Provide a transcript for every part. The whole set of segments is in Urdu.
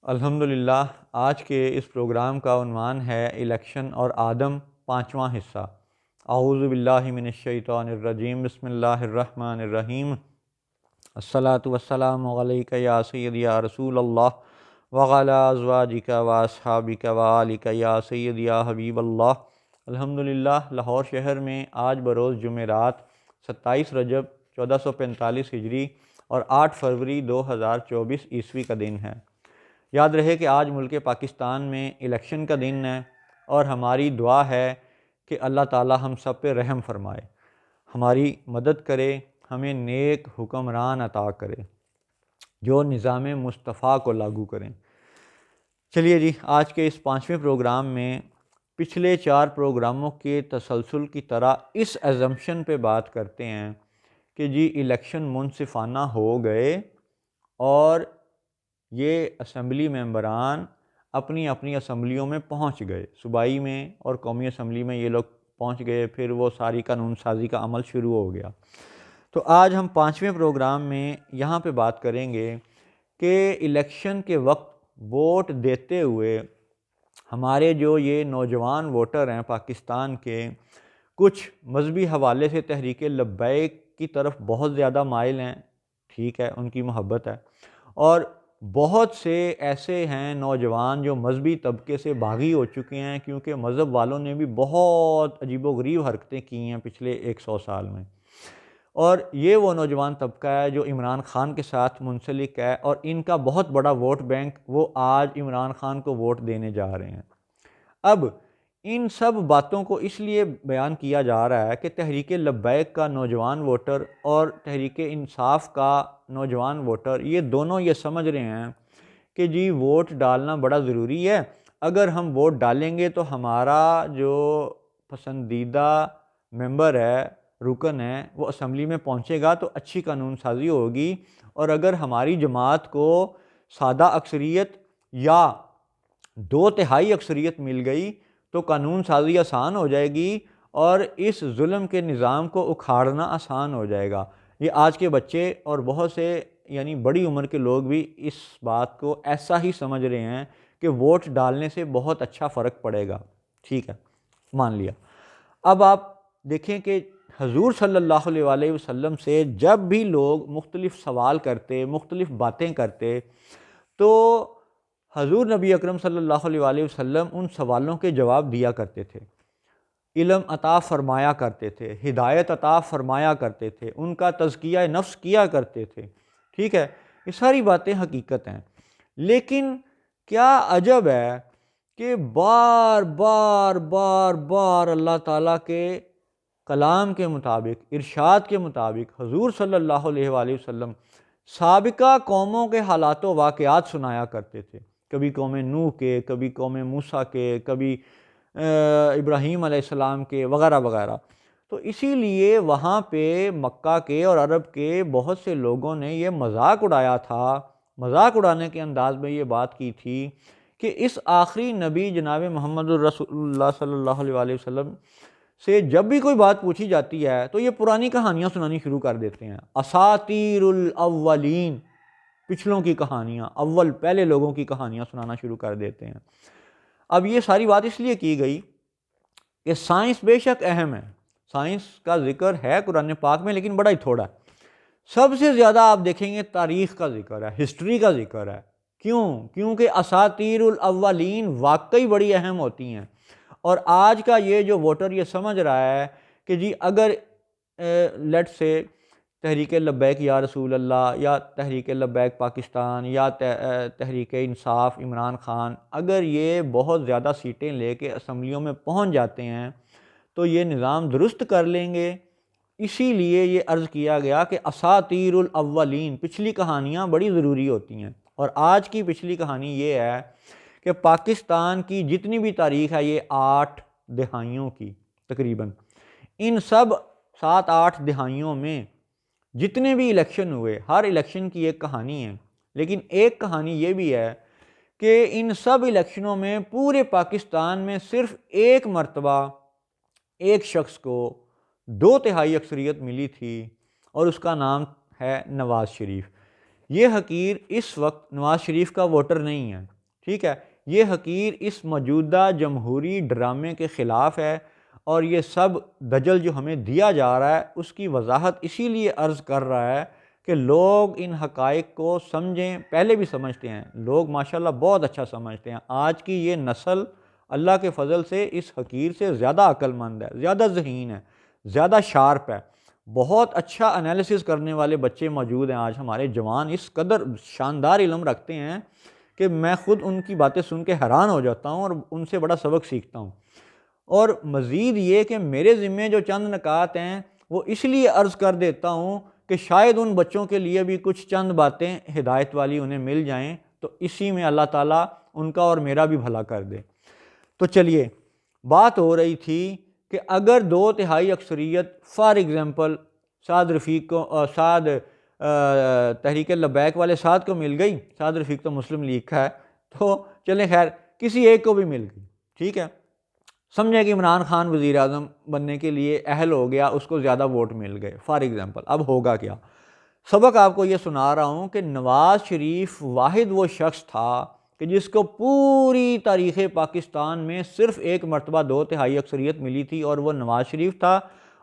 الحمدللہ آج کے اس پروگرام کا عنوان ہے الیکشن اور آدم، پانچواں حصہ۔ اعوذ باللہ من الشیطان الرجیم، بسم اللہ الرحمن الرحیم۔ الصلاۃ والسلام علیک یا سیدی یا رسول اللہ وعلی ازواجک و اصحابک و آلک یا سیدی یا حبیب اللہ۔ الحمدللہ لاہور شہر میں آج بروز جمعرات 27 رجب 1445 ہجری اور 8 فروری 2024 عیسوی کا دن ہے۔ یاد رہے کہ آج ملک پاکستان میں الیکشن کا دن ہے اور ہماری دعا ہے کہ اللہ تعالی ہم سب پہ رحم فرمائے، ہماری مدد کرے، ہمیں نیک حکمران عطا کرے جو نظام مصطفیٰ کو لاگو کریں۔ چلیے جی، آج کے اس پانچویں پروگرام میں پچھلے 4 پروگراموں کے تسلسل کی طرح اس ایزمپشن پہ بات کرتے ہیں کہ جی الیکشن منصفانہ ہو گئے اور یہ اسمبلی ممبران اپنی اپنی اسمبلیوں میں پہنچ گئے، صوبائی میں اور قومی اسمبلی میں یہ لوگ پہنچ گئے، پھر وہ ساری قانون سازی کا عمل شروع ہو گیا۔ تو آج ہم پانچویں پروگرام میں یہاں پہ بات کریں گے کہ الیکشن کے وقت ووٹ دیتے ہوئے ہمارے جو یہ نوجوان ووٹر ہیں پاکستان کے، کچھ مذہبی حوالے سے تحریک لبیک کی طرف بہت زیادہ مائل ہیں، ٹھیک ہے، ان کی محبت ہے، اور بہت سے ایسے ہیں نوجوان جو مذہبی طبقے سے باغی ہو چکے ہیں، کیونکہ مذہب والوں نے بھی بہت عجیب و غریب حرکتیں کی ہیں پچھلے 100 سال میں، اور یہ وہ نوجوان طبقہ ہے جو عمران خان کے ساتھ منسلک ہے، اور ان کا بہت بڑا ووٹ بینک وہ آج عمران خان کو ووٹ دینے جا رہے ہیں۔ اب ان سب باتوں کو اس لیے بیان کیا جا رہا ہے کہ تحریک لبیک کا نوجوان ووٹر اور تحریک انصاف کا نوجوان ووٹر یہ دونوں یہ سمجھ رہے ہیں کہ جی ووٹ ڈالنا بڑا ضروری ہے، اگر ہم ووٹ ڈالیں گے تو ہمارا جو پسندیدہ ممبر ہے، رکن ہے، وہ اسمبلی میں پہنچے گا تو اچھی قانون سازی ہوگی، اور اگر ہماری جماعت کو سادہ اکثریت یا 2/3 اکثریت مل گئی تو قانون سازی آسان ہو جائے گی اور اس ظلم کے نظام کو اکھاڑنا آسان ہو جائے گا۔ یہ آج کے بچے اور بہت سے یعنی بڑی عمر کے لوگ بھی اس بات کو ایسا ہی سمجھ رہے ہیں کہ ووٹ ڈالنے سے بہت اچھا فرق پڑے گا، ٹھیک ہے، مان لیا۔ اب آپ دیکھیں کہ حضور صلی اللہ علیہ وسلم سے جب بھی لوگ مختلف سوال کرتے، مختلف باتیں کرتے، تو حضور نبی اکرم صلی اللہ علیہ وسلم ان سوالوں کے جواب دیا کرتے تھے، علم عطا فرمایا کرتے تھے، ہدایت عطا فرمایا کرتے تھے، ان کا تزکیہ نفس کیا کرتے تھے، ٹھیک ہے، یہ ساری باتیں حقیقت ہیں۔ لیکن کیا عجب ہے کہ بار بار بار بار اللہ تعالیٰ کے کلام کے مطابق، ارشاد کے مطابق حضور صلی اللہ علیہ وآلہ وسلم سابقہ قوموں کے حالات و واقعات سنایا کرتے تھے، کبھی قوم نوح کے، کبھی قوم موسیٰ کے، کبھی ابراہیم علیہ السلام کے، وغیرہ وغیرہ۔ تو اسی لیے وہاں پہ مکہ کے اور عرب کے بہت سے لوگوں نے یہ مذاق اڑایا تھا، مذاق اڑانے کے انداز میں یہ بات کی تھی کہ اس آخری نبی جناب محمد الرسول اللہ صلی اللہ علیہ وآلہ وسلم سے جب بھی کوئی بات پوچھی جاتی ہے تو یہ پرانی کہانیاں سنانی شروع کر دیتے ہیں، اساطیر الاولین، پچھلوں کی کہانیاں، پہلے لوگوں کی کہانیاں سنانا شروع کر دیتے ہیں۔ اب یہ ساری بات اس لیے کی گئی کہ سائنس بے شک اہم ہے، سائنس کا ذکر ہے قرآن پاک میں لیکن بڑا ہی تھوڑا ہے۔ سب سے زیادہ آپ دیکھیں گے تاریخ کا ذکر ہے، ہسٹری کا ذکر ہے۔ کیونکہ اساطیر الاولین واقعی بڑی اہم ہوتی ہیں، اور آج کا یہ جو ووٹر یہ سمجھ رہا ہے کہ جی اگر لیٹ سے تحریک لبیک یا رسول اللہ یا تحریک لبیک پاکستان یا تحریک انصاف عمران خان اگر یہ بہت زیادہ سیٹیں لے کے اسمبلیوں میں پہنچ جاتے ہیں تو یہ نظام درست کر لیں گے، اسی لیے یہ عرض کیا گیا کہ اساطیر الاولین، پچھلی کہانیاں بڑی ضروری ہوتی ہیں۔ اور آج کی پچھلی کہانی یہ ہے کہ پاکستان کی جتنی بھی تاریخ ہے یہ 8 دہائیوں کی تقریباً، ان سب 7-8 دہائیوں میں جتنے بھی الیکشن ہوئے، ہر الیکشن کی ایک کہانی ہے، لیکن ایک کہانی یہ بھی ہے کہ ان سب الیکشنوں میں پورے پاکستان میں صرف ایک مرتبہ ایک شخص کو 2/3 اکثریت ملی تھی، اور اس کا نام ہے نواز شریف۔ یہ حقیر اس وقت نواز شریف کا ووٹر نہیں ہے، ٹھیک ہے، یہ حقیر اس موجودہ جمہوری ڈرامے کے خلاف ہے، اور یہ سب دجل جو ہمیں دیا جا رہا ہے اس کی وضاحت اسی لیے عرض کر رہا ہے کہ لوگ ان حقائق کو سمجھیں۔ پہلے بھی سمجھتے ہیں لوگ، ماشاءاللہ بہت اچھا سمجھتے ہیں۔ آج کی یہ نسل اللہ کے فضل سے اس حقیر سے زیادہ عقل مند ہے، زیادہ ذہین ہے، زیادہ شارپ ہے، بہت اچھا انالیسس کرنے والے بچے موجود ہیں۔ آج ہمارے جوان اس قدر شاندار علم رکھتے ہیں کہ میں خود ان کی باتیں سن کے حیران ہو جاتا ہوں اور ان سے بڑا سبق سیکھتا ہوں۔ اور مزید یہ کہ میرے ذمے جو چند نکات ہیں وہ اس لیے عرض کر دیتا ہوں کہ شاید ان بچوں کے لیے بھی کچھ چند باتیں ہدایت والی انہیں مل جائیں، تو اسی میں اللہ تعالیٰ ان کا اور میرا بھی بھلا کر دے۔ تو چلیے، بات ہو رہی تھی کہ اگر 2/3 اکثریت، فار ایگزامپل سعد رفیق کو، تحریک لبیک والے سعد کو مل گئی، سعد رفیق تو مسلم لیگ کا ہے، تو چلیں خیر کسی ایک کو بھی مل گئی، ٹھیک ہے، سمجھیں کہ عمران خان وزیر اعظم بننے کے لیے اہل ہو گیا، اس کو زیادہ ووٹ مل گئے فار ایگزامپل۔ اب ہوگا کیا؟ سبق آپ کو یہ سنا رہا ہوں کہ نواز شریف واحد وہ شخص تھا کہ جس کو پوری تاریخ پاکستان میں صرف ایک مرتبہ 2/3 اکثریت ملی تھی، اور وہ نواز شریف تھا۔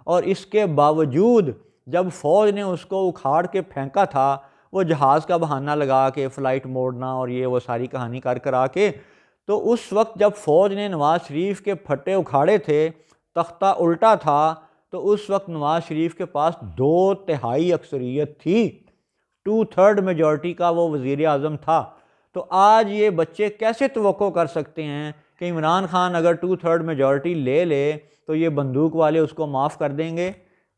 اور اس کے باوجود جب فوج نے اس کو اکھاڑ کے پھینکا تھا، وہ جہاز کا بہانہ لگا کے فلائٹ موڑنا اور یہ وہ ساری کہانی کر کے، تو اس وقت جب فوج نے نواز شریف کے پھٹے اکھاڑے تھے، تختہ الٹا تھا، تو اس وقت نواز شریف کے پاس 2/3 اکثریت تھی، 2/3 میجورٹی کا وہ وزیر اعظم تھا۔ تو آج یہ بچے کیسے توقع کر سکتے ہیں کہ عمران خان اگر 2/3 میجورٹی لے لے تو یہ بندوق والے اس کو معاف کر دیں گے؟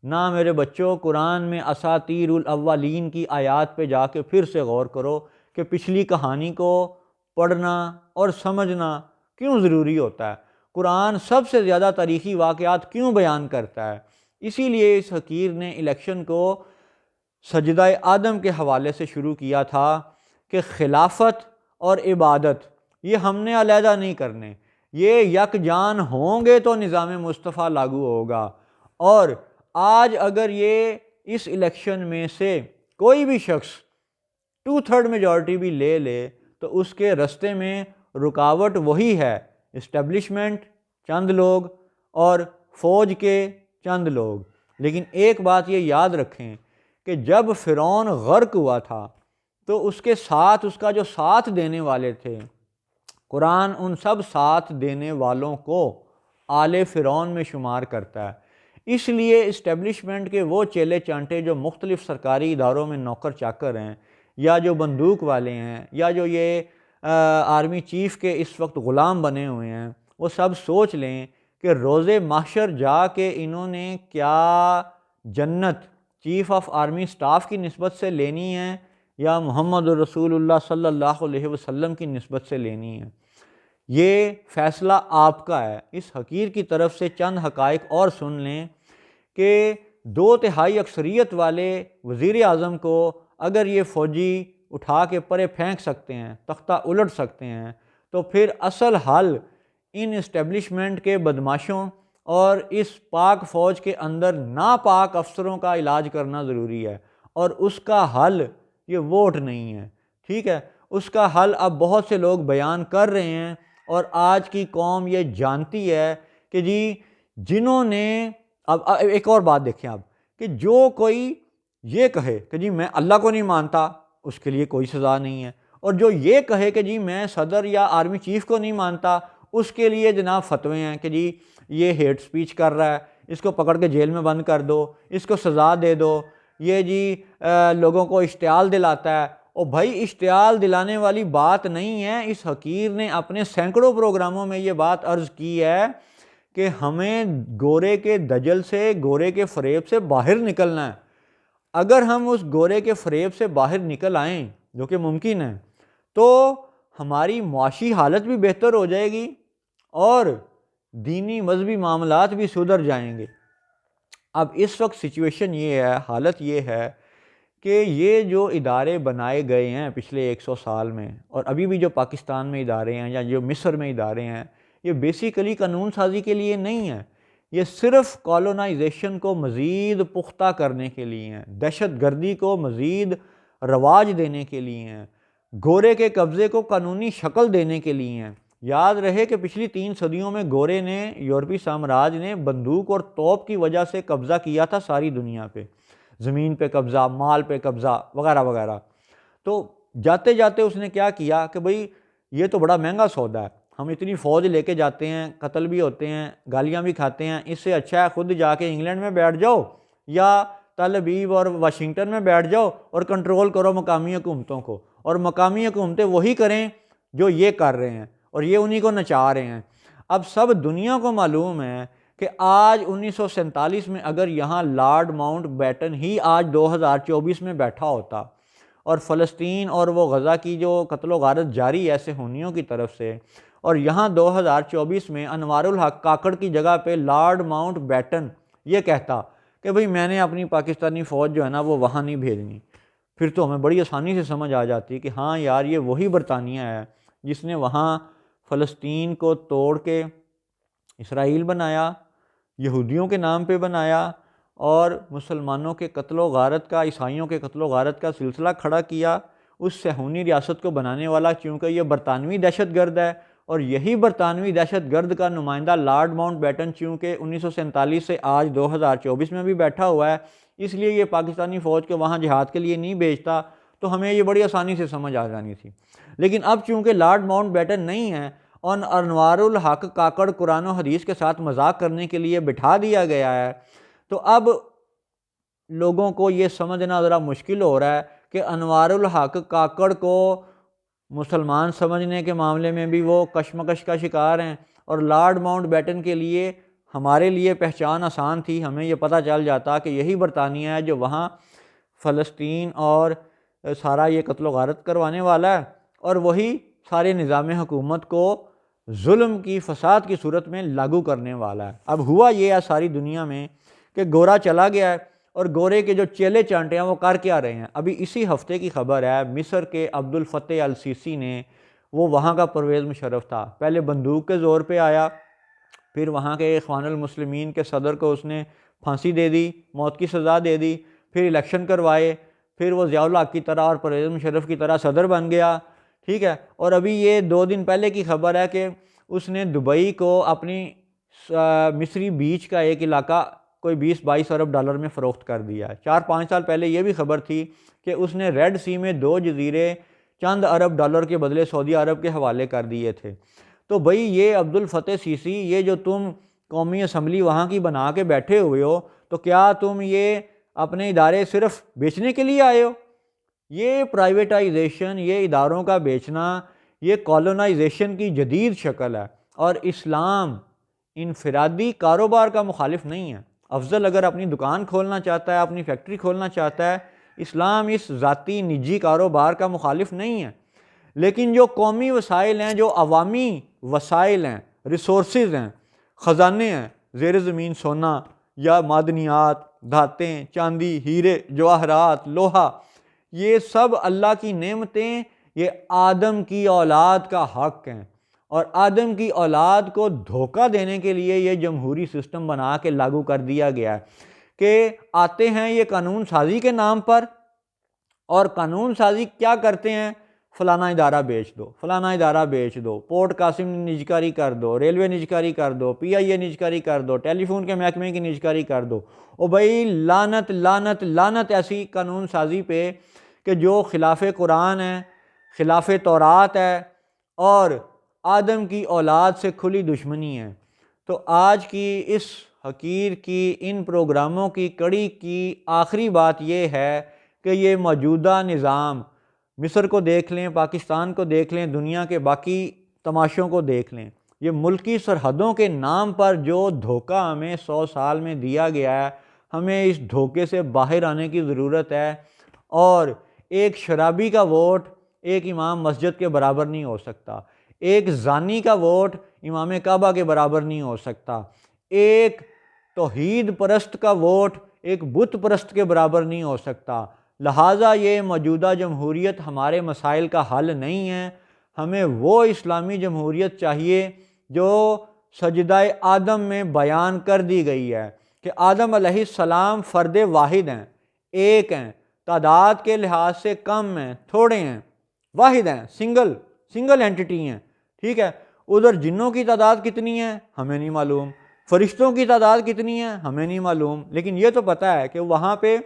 نہ میرے بچوں، قرآن میں اساطیر الاولین کی آیات پہ جا کے پھر سے غور کرو کہ پچھلی کہانی کو پڑھنا اور سمجھنا کیوں ضروری ہوتا ہے، قرآن سب سے زیادہ تاریخی واقعات کیوں بیان کرتا ہے۔ اسی لیے اس حقیر نے الیکشن کو سجدہ آدم کے حوالے سے شروع کیا تھا کہ خلافت اور عبادت یہ ہم نے علیحدہ نہیں کرنے، یہ یکجان ہوں گے تو نظام مصطفیٰ لاگو ہوگا۔ اور آج اگر یہ اس الیکشن میں سے کوئی بھی شخص 2/3 میجورٹی بھی لے لے تو اس کے رستے میں رکاوٹ وہی ہے، اسٹیبلشمنٹ چند لوگ اور فوج کے چند لوگ۔ لیکن ایک بات یہ یاد رکھیں کہ جب فرعون غرق ہوا تھا تو اس کے ساتھ، اس کا جو ساتھ دینے والے تھے، قرآن ان سب ساتھ دینے والوں کو آل فرعون میں شمار کرتا ہے۔ اس لیے اسٹیبلشمنٹ کے وہ چیلے چانٹے جو مختلف سرکاری اداروں میں نوکر چاکر ہیں، یا جو بندوق والے ہیں، یا جو یہ آرمی چیف کے اس وقت غلام بنے ہوئے ہیں، وہ سب سوچ لیں کہ روز محشر جا کے انہوں نے کیا جنت چیف آف آرمی سٹاف کی نسبت سے لینی ہے یا محمد رسول اللہ صلی اللہ علیہ وسلم کی نسبت سے لینی ہے۔ یہ فیصلہ آپ کا ہے۔ اس حقیر کی طرف سے چند حقائق اور سن لیں کہ 2/3 اکثریت والے وزیر اعظم کو اگر یہ فوجی اٹھا کے پرے پھینک سکتے ہیں، تختہ الٹ سکتے ہیں، تو پھر اصل حل ان اسٹیبلشمنٹ کے بدماشوں اور اس پاک فوج کے اندر ناپاک افسروں کا علاج کرنا ضروری ہے، اور اس کا حل یہ ووٹ نہیں ہے، ٹھیک ہے؟ اس کا حل اب بہت سے لوگ بیان کر رہے ہیں، اور آج کی قوم یہ جانتی ہے کہ جی جنہوں نے اب ایک اور بات دیکھیں آپ، کہ جو کوئی یہ کہے کہ جی میں اللہ کو نہیں مانتا، اس کے لیے کوئی سزا نہیں ہے، اور جو یہ کہے کہ جی میں صدر یا آرمی چیف کو نہیں مانتا، اس کے لیے جناب فتوے ہیں کہ جی یہ ہیٹ سپیچ کر رہا ہے، اس کو پکڑ کے جیل میں بند کر دو، اس کو سزا دے دو، یہ جی لوگوں کو اشتعال دلاتا ہے۔ اور بھائی اشتعال دلانے والی بات نہیں ہے۔ اس حقیر نے اپنے سینکڑوں پروگراموں میں یہ بات عرض کی ہے کہ ہمیں گورے کے دجل سے، گورے کے فریب سے باہر نکلنا ہے۔ اگر ہم اس گورے کے فریب سے باہر نکل آئیں، جو کہ ممکن ہے، تو ہماری معاشی حالت بھی بہتر ہو جائے گی اور دینی مذہبی معاملات بھی سدھر جائیں گے۔ اب اس وقت سچویشن یہ ہے، حالت یہ ہے کہ یہ جو ادارے بنائے گئے ہیں پچھلے 100 سال میں، اور ابھی بھی جو پاکستان میں ادارے ہیں یا جو مصر میں ادارے ہیں، یہ بیسیکلی قانون سازی کے لیے نہیں ہیں، یہ صرف کالونائزیشن کو مزید پختہ کرنے کے لیے ہیں، دہشت گردی کو مزید رواج دینے کے لیے ہیں، گورے کے قبضے کو قانونی شکل دینے کے لیے ہیں۔ یاد رہے کہ پچھلی 3 صدیوں میں گورے نے، یورپی سامراج نے بندوق اور توپ کی وجہ سے قبضہ کیا تھا ساری دنیا پہ، زمین پہ قبضہ، مال پہ قبضہ وغیرہ وغیرہ۔ تو جاتے جاتے اس نے کیا کیا کہ بھئی یہ تو بڑا مہنگا سودا ہے، ہم اتنی فوج لے کے جاتے ہیں، قتل بھی ہوتے ہیں، گالیاں بھی کھاتے ہیں، اس سے اچھا ہے خود جا کے انگلینڈ میں بیٹھ جاؤ یا تل ابیب اور واشنگٹن میں بیٹھ جاؤ اور کنٹرول کرو مقامی حکومتوں کو، اور مقامی حکومتیں وہی کریں جو یہ کر رہے ہیں اور یہ انہی کو نچا رہے ہیں۔ اب سب دنیا کو معلوم ہے کہ آج 1947 میں اگر یہاں لارڈ ماؤنٹ بیٹن ہی آج 2024 میں بیٹھا ہوتا اور فلسطین اور وہ غزہ کی جو قتل و غارت جاری ہے صہیونیوں کی طرف سے، اور یہاں 2024 میں انوار الحق کاکڑ کی جگہ پہ لارڈ ماؤنٹ بیٹن یہ کہتا کہ بھئی میں نے اپنی پاکستانی فوج جو ہے نا وہ وہاں نہیں بھیجنی، پھر تو ہمیں بڑی آسانی سے سمجھ آ جاتی کہ ہاں یار یہ وہی برطانیہ ہے جس نے وہاں فلسطین کو توڑ کے اسرائیل بنایا، یہودیوں کے نام پہ بنایا، اور مسلمانوں کے قتل و غارت کا، عیسائیوں کے قتل و غارت کا سلسلہ کھڑا کیا۔ اس صہیونی ریاست کو بنانے والا چونکہ یہ برطانوی دہشت گرد ہے، اور یہی برطانوی دہشت گرد کا نمائندہ لارڈ ماؤنٹ بیٹن چونکہ 1947 سے آج 2024 میں بھی بیٹھا ہوا ہے، اس لیے یہ پاکستانی فوج کو وہاں جہاد کے لیے نہیں بھیجتا، تو ہمیں یہ بڑی آسانی سے سمجھ آ جانی تھی۔ لیکن اب چونکہ لارڈ ماؤنٹ بیٹن نہیں ہے اور انوار الحق کاکڑ قرآن و حدیث کے ساتھ مذاق کرنے کے لیے بٹھا دیا گیا ہے، تو اب لوگوں کو یہ سمجھنا ذرا مشکل ہو رہا ہے کہ انوار الحق کاکڑ کو مسلمان سمجھنے کے معاملے میں بھی وہ کشمکش کا شکار ہیں، اور لارڈ ماؤنٹ بیٹن کے لیے ہمارے لیے پہچان آسان تھی، ہمیں یہ پتہ چل جاتا کہ یہی برطانیہ ہے جو وہاں فلسطین اور سارا یہ قتل و غارت کروانے والا ہے، اور وہی سارے نظام حکومت کو ظلم کی، فساد کی صورت میں لاگو کرنے والا ہے۔ اب ہوا یہ ہے ساری دنیا میں کہ گورا چلا گیا ہے، اور گورے کے جو چیلے چانٹے ہیں وہ کر کیا رہے ہیں۔ ابھی اسی ہفتے کی خبر ہے، مصر کے عبد الفتح السیسی نے، وہ وہاں کا پرویز مشرف تھا، پہلے بندوق کے زور پہ آیا، پھر وہاں کے اخوان المسلمین کے صدر کو اس نے پھانسی دے دی، موت کی سزا دے دی، پھر الیکشن کروائے، پھر وہ ضیاء الحق کی طرح اور پرویز مشرف کی طرح صدر بن گیا، ٹھیک ہے۔ اور ابھی یہ 2 دن پہلے کی خبر ہے کہ اس نے دبئی کو اپنی مصری بیچ کا ایک علاقہ کوئی 20-22 ارب ڈالر میں فروخت کر دیا ہے۔ 4-5 سال پہلے یہ بھی خبر تھی کہ اس نے ریڈ سی میں 2 جزیرے چند ارب ڈالر کے بدلے سعودی عرب کے حوالے کر دیے تھے۔ تو بھئی یہ عبد الفتح سیسی، یہ جو تم قومی اسمبلی وہاں کی بنا کے بیٹھے ہوئے ہو، تو کیا تم یہ اپنے ادارے صرف بیچنے کے لیے آئے ہو؟ یہ پرائیویٹائزیشن، یہ اداروں کا بیچنا، یہ کالونائزیشن کی جدید شکل ہے، اور اسلام انفرادی کاروبار کا مخالف نہیں ہے۔ افضل اگر اپنی دکان کھولنا چاہتا ہے، اپنی فیکٹری کھولنا چاہتا ہے، اسلام اس ذاتی نجی کاروبار کا مخالف نہیں ہے، لیکن جو قومی وسائل ہیں، جو عوامی وسائل ہیں، ریسورسز ہیں، خزانے ہیں، زیر زمین سونا یا معدنیات، دھاتیں، چاندی، ہیرے، جواہرات، لوہا، یہ سب اللہ کی نعمتیں، یہ آدم کی اولاد کا حق ہیں، اور آدم کی اولاد کو دھوکہ دینے کے لیے یہ جمہوری سسٹم بنا کے لاگو کر دیا گیا ہے کہ آتے ہیں یہ قانون سازی کے نام پر، اور قانون سازی کیا کرتے ہیں؟ فلانا ادارہ بیچ دو، فلانا ادارہ بیچ دو، پورٹ قاسم نجکاری کر دو، ریلوے نجکاری کر دو، پی آئی اے نجکاری کر دو، ٹیلی فون کے محکمے کی نجکاری کر دو۔ او بھائی لعنت لعنت لعنت ایسی قانون سازی پہ کہ جو خلاف قرآن ہے، خلاف تورات ہے، اور آدم کی اولاد سے کھلی دشمنی ہے۔ تو آج کی اس حقیر کی ان پروگراموں کی کڑی کی آخری بات یہ ہے کہ یہ موجودہ نظام، مصر کو دیکھ لیں، پاکستان کو دیکھ لیں، دنیا کے باقی تماشوں کو دیکھ لیں، یہ ملکی سرحدوں کے نام پر جو دھوکہ ہمیں 100 سال میں دیا گیا ہے، ہمیں اس دھوکے سے باہر آنے کی ضرورت ہے۔ اور ایک شرابی کا ووٹ ایک امام مسجد کے برابر نہیں ہو سکتا، ایک زانی کا ووٹ امام کعبہ کے برابر نہیں ہو سکتا، ایک توحید پرست کا ووٹ ایک بت پرست کے برابر نہیں ہو سکتا۔ لہٰذا یہ موجودہ جمہوریت ہمارے مسائل کا حل نہیں ہے، ہمیں وہ اسلامی جمہوریت چاہیے جو سجدہ آدم میں بیان کر دی گئی ہے کہ آدم علیہ السلام فرد واحد ہیں، ایک ہیں، تعداد کے لحاظ سے کم ہیں، تھوڑے ہیں، واحد ہیں، سنگل اینٹی ہیں، ٹھیک ہے۔ ادھر جنوں کی تعداد کتنی ہے ہمیں نہیں معلوم، فرشتوں کی تعداد کتنی ہے ہمیں نہیں معلوم، لیکن یہ تو پتہ ہے کہ وہاں پہ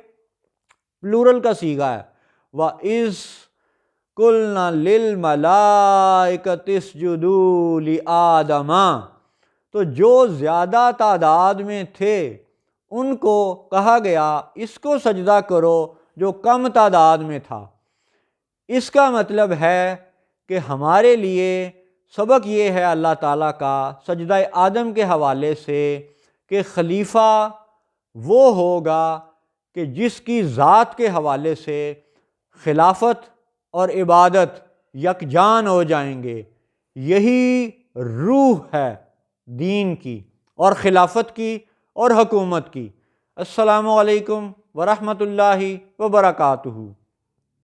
پلورل کا صیغہ ہے، وَإِذْ قُلْنَا لِلْمَلَائِكَةِ اسْجُدُوا لِآدَمَ، تو جو زیادہ تعداد میں تھے ان کو کہا گیا اس کو سجدہ کرو جو کم تعداد میں تھا۔ اس کا مطلب ہے کہ ہمارے لیے سبق یہ ہے اللہ تعالیٰ کا سجدہ آدم کے حوالے سے کہ خلیفہ وہ ہوگا کہ جس کی ذات کے حوالے سے خلافت اور عبادت یکجان ہو جائیں گے۔ یہی روح ہے دین کی اور خلافت کی اور حکومت کی۔ السلام علیکم ورحمۃ اللہ وبرکاتہ۔